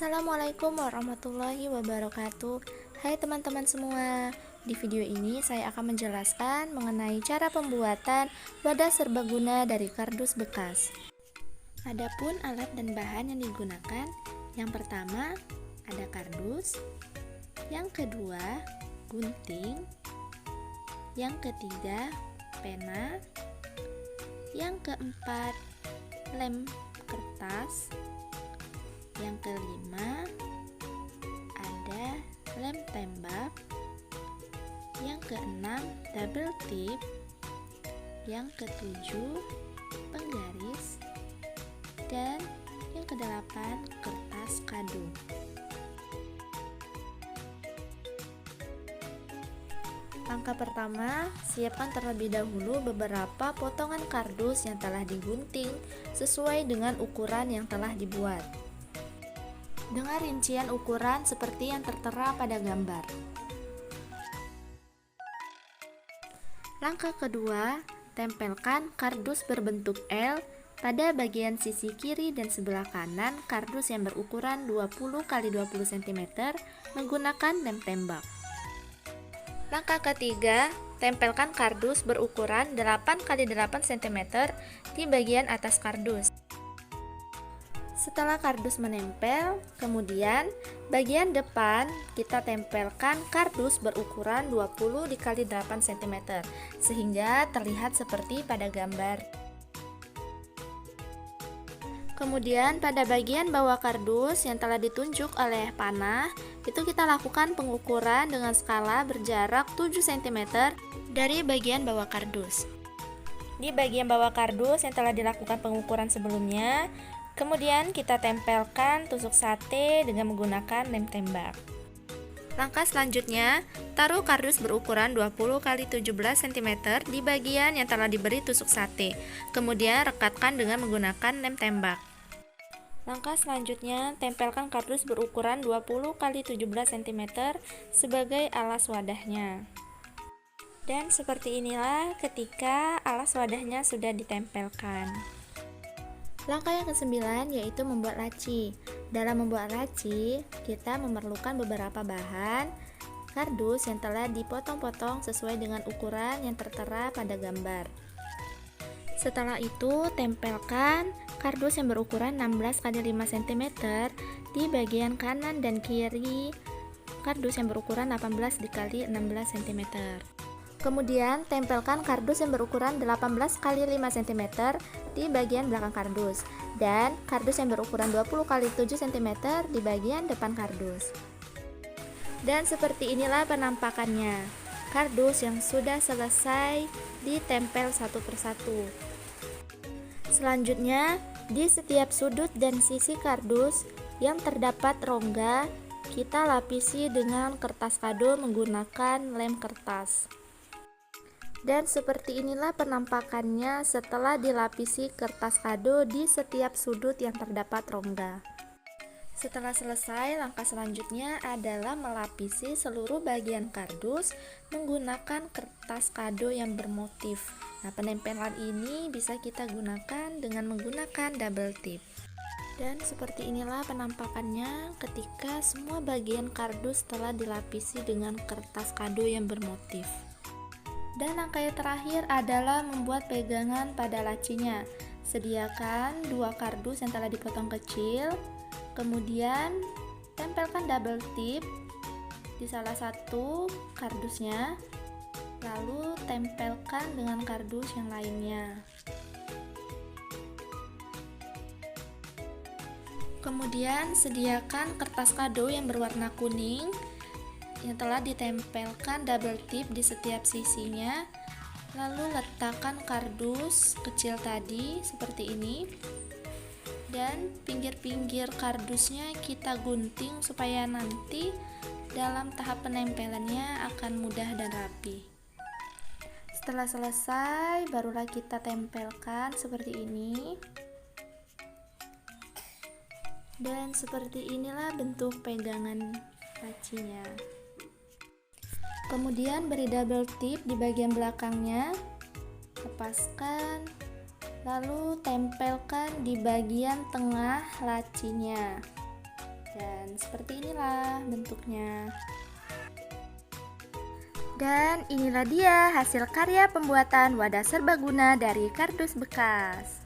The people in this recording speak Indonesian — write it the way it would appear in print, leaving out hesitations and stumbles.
Assalamualaikum warahmatullahi wabarakatuh. Hai teman-teman semua. Di video ini saya akan menjelaskan mengenai cara pembuatan wadah serbaguna dari kardus bekas. Adapun alat dan bahan yang digunakan, yang pertama ada kardus, yang kedua gunting, yang ketiga pena, yang keempat lem kertas, yang kelima ada lem tembak, yang keenam double tip, yang ketujuh penggaris, dan yang kedelapan kertas kado. Langkah pertama, siapkan terlebih dahulu beberapa potongan kardus yang telah digunting sesuai dengan ukuran yang telah dibuat, dengan rincian ukuran seperti yang tertera pada gambar. Langkah kedua, tempelkan kardus berbentuk L pada bagian sisi kiri dan sebelah kanan kardus yang berukuran 20 x 20 cm menggunakan lem tembak. Langkah ketiga, tempelkan kardus berukuran 8 x 8 cm di bagian atas kardus. Setelah kardus menempel, kemudian bagian depan kita tempelkan kardus berukuran 20 x 8 cm sehingga terlihat seperti pada gambar. Kemudian pada bagian bawah kardus yang telah ditunjuk oleh panah, itu kita lakukan pengukuran dengan skala berjarak 7 cm dari bagian bawah kardus. Di bagian bawah kardus yang telah dilakukan pengukuran sebelumnya, kemudian kita tempelkan tusuk sate dengan menggunakan lem tembak. Langkah selanjutnya, taruh kardus berukuran 20 x 17 cm di bagian yang telah diberi tusuk sate. Kemudian rekatkan dengan menggunakan lem tembak. Langkah selanjutnya, tempelkan kardus berukuran 20 x 17 cm sebagai alas wadahnya. Dan seperti inilah ketika alas wadahnya sudah ditempelkan. Langkah yang ke-9 yaitu membuat laci. Dalam membuat laci, kita memerlukan beberapa bahan kardus yang telah dipotong-potong sesuai dengan ukuran yang tertera pada gambar. Setelah itu, tempelkan kardus yang berukuran 16 x 5 cm di bagian kanan dan kiri kardus yang berukuran 18 x 16 cm. Kemudian, tempelkan kardus yang berukuran 18 x 5 cm di bagian belakang kardus dan kardus yang berukuran 20 x 7 cm di bagian depan kardus. Dan seperti inilah penampakannya, kardus yang sudah selesai ditempel satu persatu. Selanjutnya, di setiap sudut dan sisi kardus yang terdapat rongga, kita lapisi dengan kertas kado menggunakan lem kertas. Dan seperti inilah penampakannya setelah dilapisi kertas kado di setiap sudut yang terdapat rongga. Setelah selesai, langkah selanjutnya adalah melapisi seluruh bagian kardus menggunakan kertas kado yang bermotif. Nah, penempelan ini bisa kita gunakan dengan menggunakan double tip. Dan seperti inilah penampakannya ketika semua bagian kardus telah dilapisi dengan kertas kado yang bermotif. Dan langkah yang terakhir adalah membuat pegangan pada lacinya. Sediakan 2 kardus yang telah dipotong kecil, kemudian tempelkan double tip di salah satu kardusnya, lalu tempelkan dengan kardus yang lainnya. Kemudian sediakan kertas kado yang berwarna kuning yang telah ditempelkan double tip di setiap sisinya, lalu letakkan kardus kecil tadi seperti ini, dan pinggir-pinggir kardusnya kita gunting supaya nanti dalam tahap penempelannya akan mudah dan rapi. Setelah selesai, barulah kita tempelkan seperti ini. Dan seperti inilah bentuk pegangan lacinya. Kemudian beri double tip di bagian belakangnya, lepaskan, lalu tempelkan di bagian tengah lacinya. Dan seperti inilah bentuknya. Dan inilah dia hasil karya pembuatan wadah serbaguna dari kardus bekas.